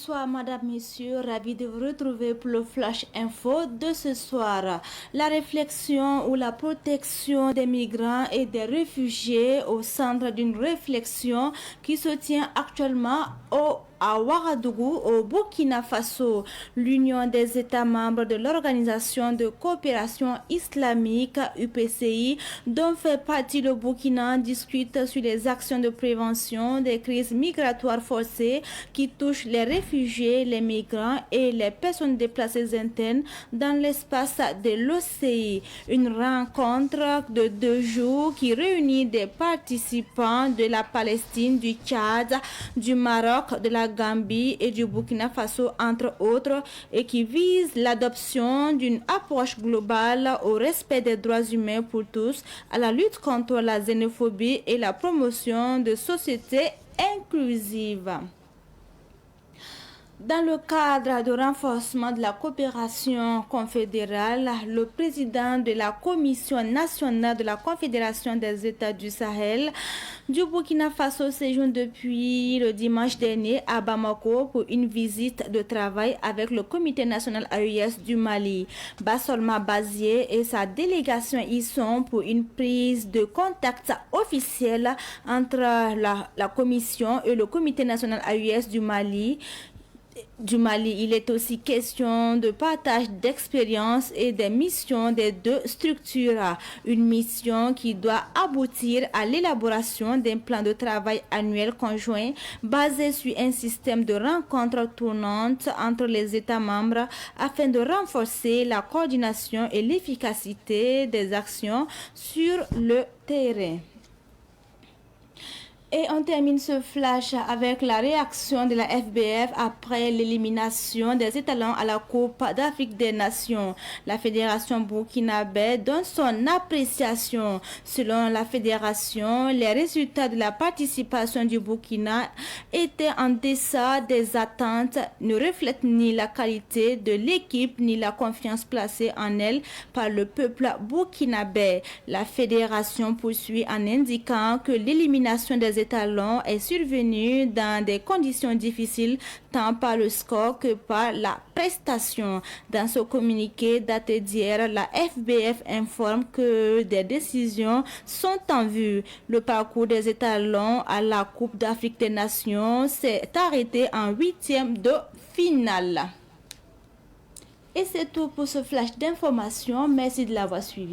Bonsoir Madame, Messieurs, ravi de vous retrouver pour le Flash Info de ce soir. La réflexion ou la protection des migrants et des réfugiés au centre d'une réflexion qui se tient actuellement à Ouagadougou, au Burkina Faso. L'Union des États membres de l'Organisation de coopération islamique UPCI, dont fait partie le Burkina, discute sur les actions de prévention des crises migratoires forcées qui touchent les réfugiés, les migrants et les personnes déplacées internes dans l'espace de l'OCI. Une rencontre de 2 jours qui réunit des participants de la Palestine, du Tchad, du Maroc, de la Gambie et du Burkina Faso, entre autres, et qui vise l'adoption d'une approche globale au respect des droits humains pour tous, à la lutte contre la xénophobie et la promotion de sociétés inclusives. Dans le cadre de renforcement de la coopération confédérale, le président de la Commission nationale de la Confédération des États du Sahel du Burkina Faso séjourne depuis le dimanche dernier à Bamako pour une visite de travail avec le Comité national AES du Mali. Bassolma Bazier et sa délégation y sont pour une prise de contact officielle entre la Commission et le Comité national AES du Mali. Il est aussi question de partage d'expériences et des missions des deux structures. Une mission qui doit aboutir à l'élaboration d'un plan de travail annuel conjoint basé sur un système de rencontres tournantes entre les États membres afin de renforcer la coordination et l'efficacité des actions sur le terrain. Et on termine ce flash avec la réaction de la FBF après l'élimination des étalons à la Coupe d'Afrique des Nations. La fédération burkinabé donne son appréciation. Selon la fédération, les résultats de la participation du Burkina étaient en deçà des attentes, ne reflètent ni la qualité de l'équipe ni la confiance placée en elle par le peuple burkinabé. La fédération poursuit en indiquant que l'élimination des étalons est survenu dans des conditions difficiles tant par le score que par la prestation. Dans ce communiqué daté d'hier, la FBF informe que des décisions sont en vue. Le parcours des étalons à la Coupe d'Afrique des Nations s'est arrêté en 8e de finale. Et c'est tout pour ce flash d'information. Merci de l'avoir suivi.